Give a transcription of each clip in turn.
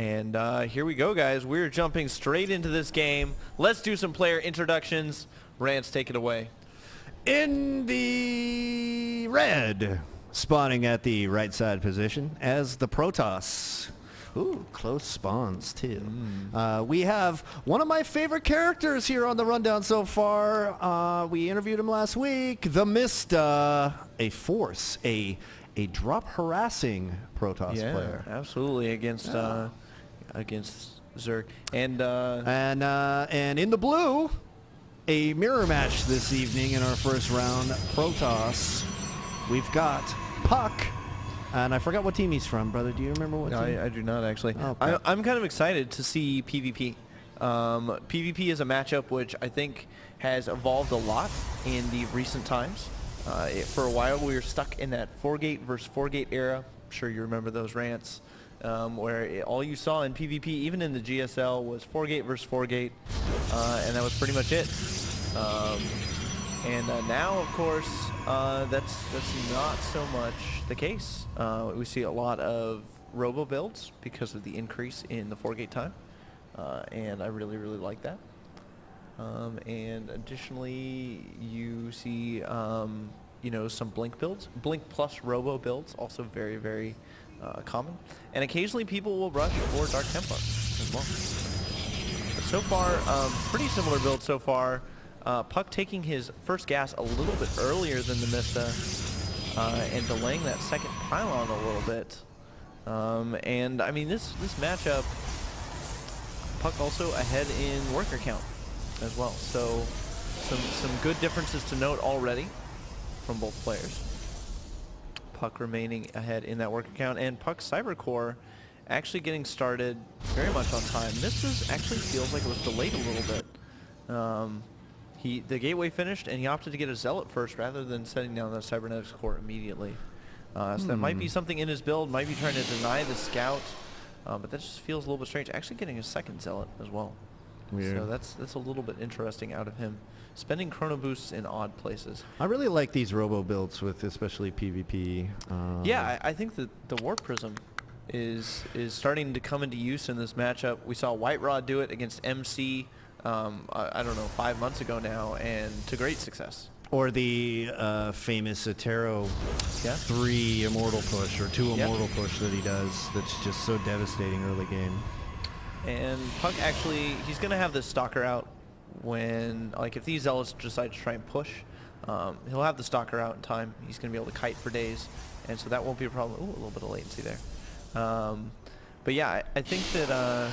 And here we go, guys. We're jumping straight into this game. Let's do some player introductions. Rance, take it away. In the red, spawning at the right side position as the Protoss. Ooh, close spawns too. We have one of my favorite characters here on the rundown so far. We interviewed him last week. TheMista, a force, a drop harassing Protoss player. Absolutely against Zerg. And in the blue, a mirror match this evening in our first round. Protoss. We've got puCK. And I forgot what team he's from, brother. Do you remember what team? I do not, actually. Okay. I'm kind of excited to see PvP. PvP is a matchup which I think has evolved a lot in the recent times. For a while, we were stuck in that 4-gate versus 4-gate era. I'm sure you remember those rants, where all you saw in PvP, even in the GSL, was 4-gate versus 4-gate, and that was pretty much it. Now, of course, that's not so much the case. We see a lot of robo builds because of the increase in the 4-gate time, and I really like that. And additionally, you see some blink builds, blink plus robo builds, also very common. And occasionally people will rush for Dark Templar as well. But so far, pretty similar build so far. puCK taking his first gas a little bit earlier than TheMista, and delaying that second pylon a little bit. And I mean, this matchup, puCK also ahead in worker count as well. So some good differences to note already from both players. puCK remaining ahead in that worker count, and puCK's Cybercore actually getting started very much on time. This actually feels like it was delayed a little bit. The gateway finished, and he opted to get a Zealot first rather than setting down the Cybernetics core immediately. So that might be something in his build, might be trying to deny the Scout, but that just feels a little bit strange. Actually getting a second Zealot as well. Weird. So that's a little bit interesting out of him. Spending chrono boosts in odd places. I really like these robo builds with especially PvP. Yeah, I think that the Warp Prism is starting to come into use in this matchup. We saw White Rod do it against MC, I don't know, 5 months ago now, and to great success. Or the famous Atero 3 Immortal push or 2 Immortal push that he does that's just so devastating early game. And puCK actually, he's going to have this Stalker out when, like, if these Zealots decide to try and push, he'll have the Stalker out in time. He's going to be able to kite for days, and so that won't be a problem. Ooh, a little bit of latency there. But yeah, I think that I'm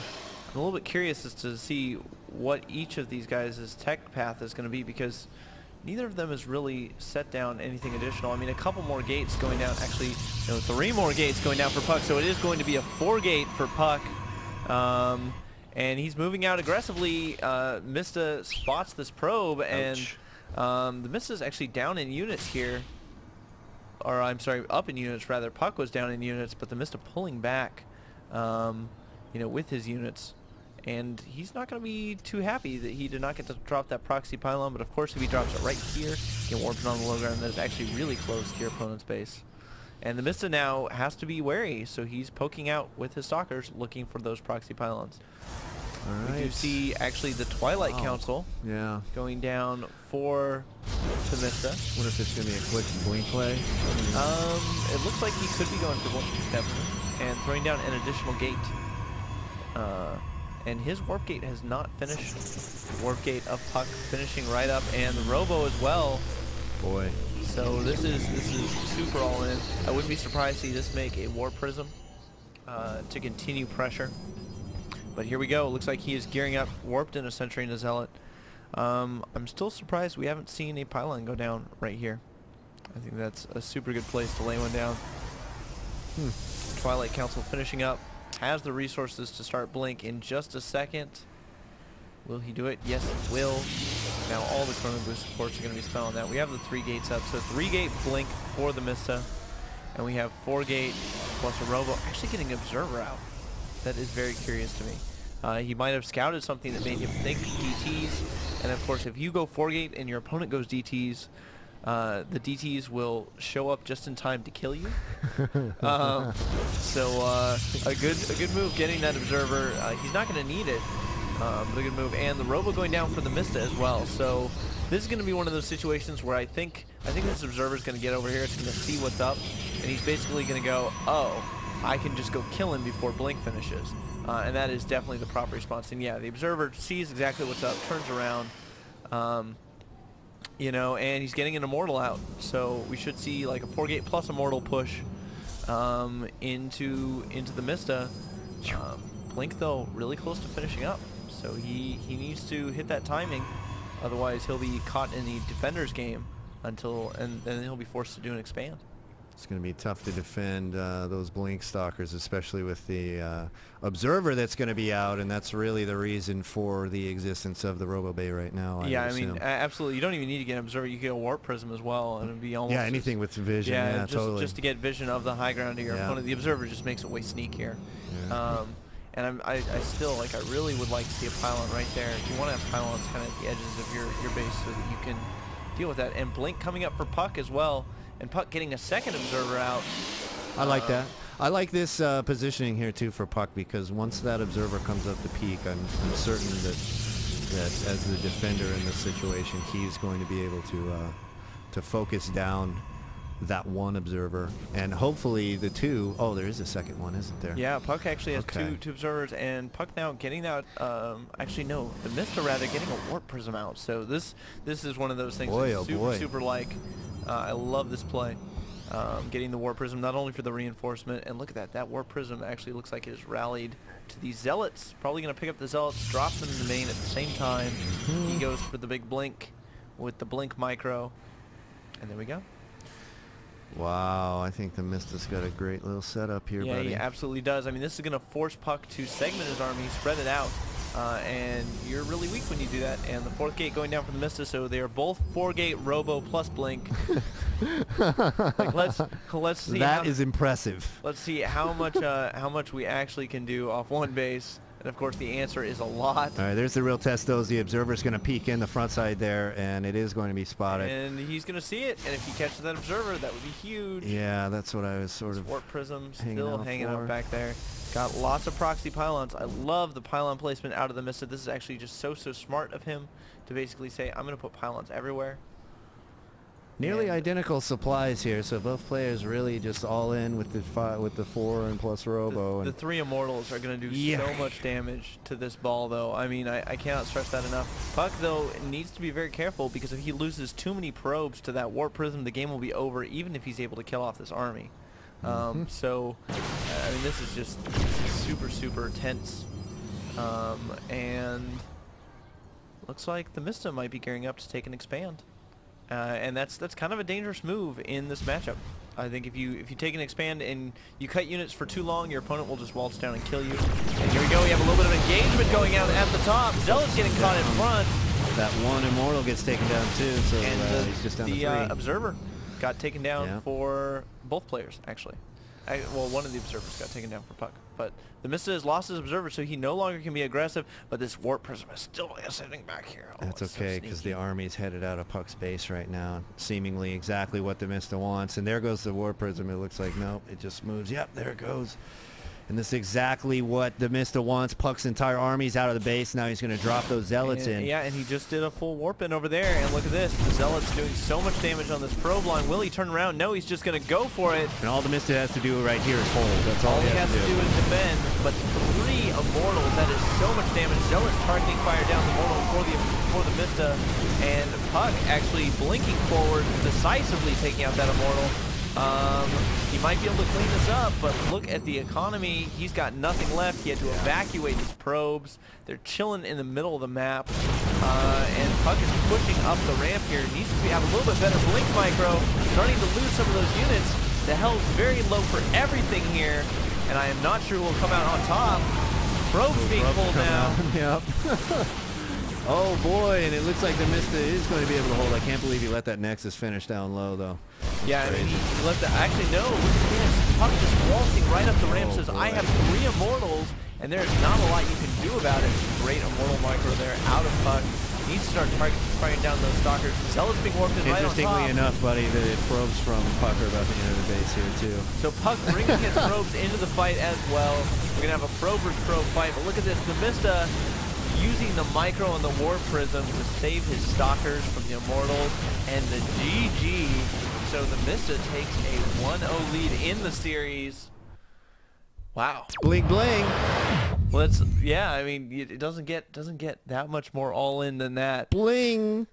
a little bit curious as to see what each of these guys' tech path is going to be, because neither of them has really set down anything additional. I mean, a couple more gates going down, actually, 3 more gates going down for puCK, so it is going to be a 4-gate for puCK. And he's moving out aggressively. Mista spots this probe, and the Mista's actually down in units here. Or I'm sorry, up in units rather. puCK was down in units, but the Mista pulling back, with his units. And he's not going to be too happy that he did not get to drop that proxy pylon, but of course if he drops it right here, he can warp it on the low ground that is actually really close to your opponent's base. And the Mista now has to be wary, so he's poking out with his Stalkers looking for those proxy pylons. All right. We do see actually the Twilight Council going down for TheMista. Wonder if it's going to be a quick blink play. It looks like he could be going for blink definitely, and throwing down an additional gate. And his Warp Gate has not finished. Warp Gate of puCK finishing right up, and the Robo as well. Boy. So this is super all in. I wouldn't be surprised to see this make a Warp Prism to continue pressure. But here we go. Looks like he is gearing up, warped in a Sentry and a Zealot. I'm still surprised we haven't seen a pylon go down right here. I think that's a super good place to lay one down. Twilight Council finishing up. Has the resources to start blink in just a second. Will he do it? Yes, he will. Now all the chrono boost supports are going to be spent on that. We have the 3 gates up, so 3-gate blink for the Mista, and we have 4-gate plus a robo. Actually getting Observer out. That is very curious to me. He might have scouted something that made him think DTs, and of course if you go 4-gate and your opponent goes DTs, the DTs will show up just in time to kill you. So a good move getting that observer. He's not going to need it, but a good move. And the Robo going down for the Mista as well. So this is going to be one of those situations where I think this observer is going to get over here. It's going to see what's up, and he's basically going to go, oh, I can just go kill him before Blink finishes. And that is definitely the proper response. And yeah, the observer sees exactly what's up, turns around, you know, and he's getting an Immortal out. So we should see like a 4-gate plus Immortal push into the Mista. Blink, though, really close to finishing up. So he needs to hit that timing. Otherwise, he'll be caught in the defender's game and then he'll be forced to do an expand. It's going to be tough to defend those Blink Stalkers, especially with the Observer that's going to be out, and that's really the reason for the existence of the Robo Bay right now. Yeah, I mean, absolutely. You don't even need to get an Observer. You can get a Warp Prism as well, and it'd be almost... Yeah, anything with vision, yeah, totally. Just to get vision of the high ground to your opponent. The Observer just makes it way sneakier. Yeah. And I still, like, I really would like to see a pylon right there. You want to have pylons kind of at the edges of your base so that you can deal with that. And Blink coming up for puCK as well. And puCK getting a second observer out. I like that. I like this positioning here too for puCK, because once that observer comes up to peak, I'm certain that as the defender in this situation, he's going to be able to focus down that one observer, and hopefully the two. Oh, there is a second one, isn't there? Yeah, puCK actually has two observers, and puCK now getting that. Actually, no, the Mista rather getting a Warp Prism out. So this is one of those things. Boy, that's super like. I love this play. Getting the Warp Prism, not only for the reinforcement, and look at that. That Warp Prism actually looks like it is rallied to these Zealots. Probably going to pick up the Zealots, drop them in the main at the same time. He goes for the big Blink with the Blink Micro. And there we go. Wow, I think the Mista's got a great little setup here, buddy. Yeah, he absolutely does. I mean, this is going to force puCK to segment his army, spread it out. And you're really weak when you do that. And the 4th gate going down for the Mista, so they are both 4-gate Robo plus Blink. Like, let's see. That is impressive. Let's see how much we actually can do off one base. And of course, the answer is a lot. All right, there's the real test, though. The observer's going to peek in the front side there, and it is going to be spotted. And he's going to see it. And if he catches that observer, that would be huge. Yeah, that's what I was sort of. Warp Prism still hanging out back there. Got lots of proxy pylons. I love the pylon placement out of the Mista. This is actually just so smart of him to basically say, I'm going to put pylons everywhere. Nearly identical supplies here, so both players really just all in with the 4 and plus Robo. The 3 Immortals are going to do so much damage to this ball, though. I mean, I cannot stress that enough. puCK, though, needs to be very careful, because if he loses too many probes to that Warp Prism, the game will be over, even if he's able to kill off this army. So, I mean, this is just super tense. And looks like the Mista might be gearing up to take an expand. And that's kind of a dangerous move in this matchup. I think if you take an expand and you cut units for too long, your opponent will just waltz down and kill you. And here we go. We have a little bit of engagement going out at the top. Zealot's getting caught in front. That one Immortal gets taken down too, so he's just down to 3. The Observer got taken down for both players, actually. Well, one of the observers got taken down for puCK, but the Mista has lost his observer, so he no longer can be aggressive, but this Warp Prism is still sitting back here. Oh, that's okay, because the army's headed out of puCK's base right now, seemingly exactly what the Mista wants. And there goes the Warp Prism. It looks like, nope, it just moves. Yep, there it goes. And this is exactly what the Mista wants. puCK's entire army's out of the base. Now he's going to drop those Zealots in. Yeah, and he just did a full warp in over there. And look at this. The Zealot's doing so much damage on this probe line. Will he turn around? No, he's just going to go for it. And all the Mista has to do right here is hold. That's all he has to do is defend. But 3 Immortals, that is so much damage. Zealot's targeting fire down the Immortal for the Mista. And puCK actually blinking forward, decisively taking out that Immortal. He might be able to clean this up, but look at the economy. He's got nothing left. He had to evacuate his probes. They're chilling in the middle of the map. And puCK is pushing up the ramp here. Needs to have a little bit better Blink Micro. Starting to lose some of those units. The health's very low for everything here. And I am not sure who will come out on top. Probes being pulled down. Yep. Oh boy, and it looks like the Mista is going to be able to hold. I can't believe he let that Nexus finish down low, though. Yeah, I mean, he let the... Actually, no. Look at this. puCK just waltzing right up the ramp. Says, I have 3 Immortals, and there's not a lot you can do about it. Great Immortal Micro there out of puCK. needs to start targeting down those stalkers. Zealot's being warped in right on top. Interestingly enough, buddy, the probes from puCK are about to enter the base here too. So puCK bringing his probes into the fight as well. We're gonna have a probe versus probe fight, but look at this, TheMista using the micro and the warp prism to save his stalkers from the immortals and the GG. So TheMista takes a 1-0 lead in the series. Wow. Bling bling. Well, it's, yeah, I mean, it doesn't get that much more all in than that. Bling.